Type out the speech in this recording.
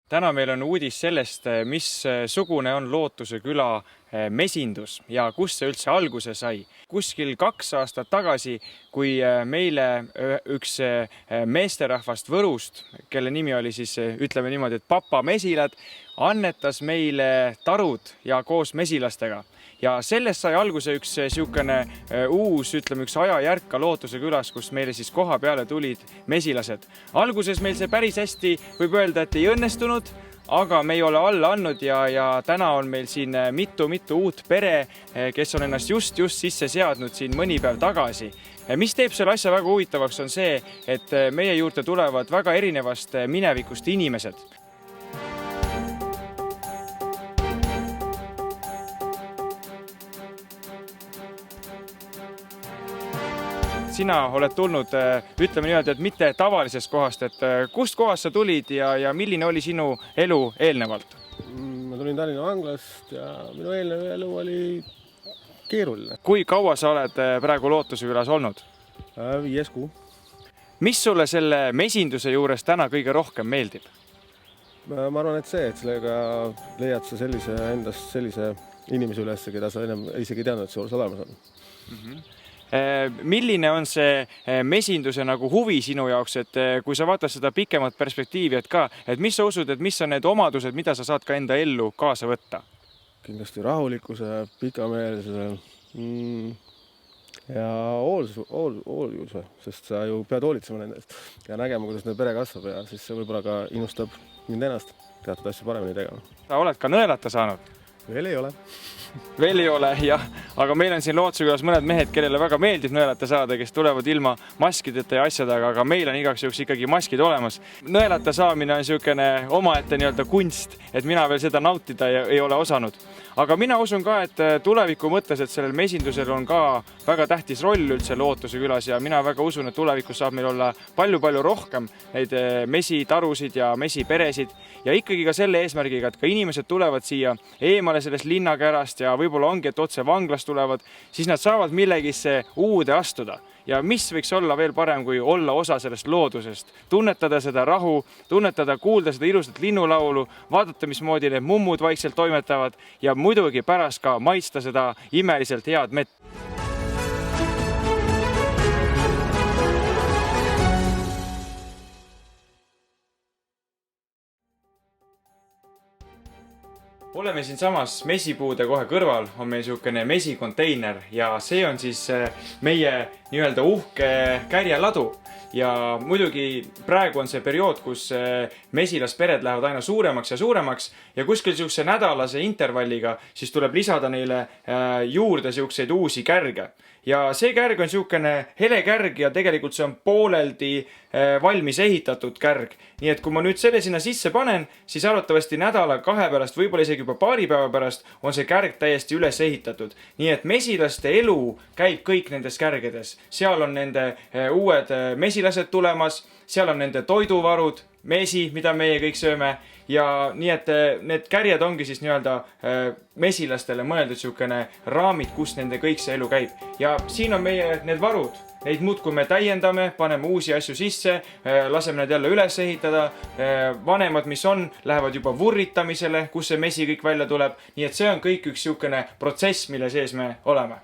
Täna meil on uudis sellest, missugune on Lootuse küla mesindus ja kust see üldse alguse sai. Kuskil 2 aastat tagasi, kui meile üks meesterahvast Võrust, kelle nimi oli siis, ütleme niimoodi, et Papa Mesilad, annetas meile tarud ja koos mesilastega. Ja sellest sai alguse üks siukene uus, ütleme üks ajajärk ka Lootuse külas, kus meile siis koha peale tulid mesilased. Alguses meil see päris hästi võib öelda, et ei õnnestunud, aga me ei ole alla andnud ja täna on meil siin mitu uut pere, kes on ennast just sisse seadnud siin mõni päev tagasi. Mis teeb selle asja väga huvitavaks on see, et meie juurde tulevad väga erinevast minevikust inimesed. Sina oled tulnud, ütleme niimoodi, et mitte tavalisest kohast, et kust kohast sa tulid ja milline oli sinu elu eelnevalt? Ma tulin Tallinna vanglast ja minu eelnev elu oli keeruline. Kui kaua sa oled praegu Lootuse külas olnud? 5 kuu. Mis sulle selle mesinduse juures täna kõige rohkem meeldib? Ma arvan, et see, et sellega leiad sa endast sellise inimese üles, keda sa enam isegi ei teadnud, et see olemas on. Milline on see mesinduse nagu huvi sinu jaoks, et kui sa vaatad seda pikemat perspektiivi, et mis sa usud, et mis on need omadused, mida sa saad ka enda ellu kaasa võtta? Kindlasti rahulikkuse, pikameelsuse ja hooljuse, sest sa ju pead hoolitsema nendest ja nägema, kuidas nende pere kasvab ja siis see võib-olla ka innustab mind ennast teatud asju paremini tegema. Sa oled ka nõelata saanud? Veel ei ole. Veel ei ole, jah. Aga meil on siin Lootuse külas mõned mehed, kellele väga meeldib nõelata saada, kes tulevad ilma maskideta ja asjadega, aga meil on igaks juhuks ikkagi maskid olemas. Nõelata saamine on niisugune omaette nii-öelda kunst, et mina veel seda nautida ei ole osanud. Aga mina usun ka, et tuleviku mõttes, et sellel mesindusel on ka väga tähtis roll üldse Lootuse külas ja mina väga usun, et tulevikus saab meil olla palju rohkem neid mesitarusid ja mesiperesid ja ikkagi ka selle eesmärgiga, et ka inimesed tulevad siia eemale sellest linnakärast ja võib-olla ongi, et otse vanglast tulevad, siis nad saavad millegisse uude astuda. Ja mis võiks olla veel parem, kui olla osa sellest loodusest, tunnetada seda rahu, tunnetada, kuulda seda ilusat linnulaulu, vaadata, mismoodi need mummud vaikselt toimetavad ja muidugi pärast ka maitsta seda imeliselt head mett. Oleme siin samas mesipuude kohe kõrval, on meil niisugune mesikonteinер ja see on siis meie nii-öelda uhke kärjeladu. Ja muidugi praegu on see periood, kus mesilaspered lähevad aina suuremaks ja kuskil niisuguse nädalase intervalliga siis tuleb lisada neile juurde niisuguseid uusi kärge. Ja see kärg on niisugune hele kärg ja tegelikult see on pooleldi valmis ehitatud kärg. Nii et kui ma nüüd selle sinna sisse panen, siis arvatavasti nädala 2 pärast, võib-olla isegi juba 2 päeva pärast on see kärg täiesti üles ehitatud. Nii et mesilaste elu käib kõik nendes kärgedes. Seal on nende uued mesilased tulemas, seal on nende toiduvarud, mesi, mida meie kõik sööme ja nii et need kärjed ongi siis nii-öelda mesilastele mõeldud niisugune raamid, kus nende kõik see elu käib. Ja siin on meie need varud. Neid muudkui me täiendame, paneme uusi asju sisse, laseme need jälle üles ehitada. Vanemad, mis on, lähevad juba vurritamisele, kus see mesi kõik välja tuleb. Nii et see on kõik üks niisugune protsess, mille sees me oleme.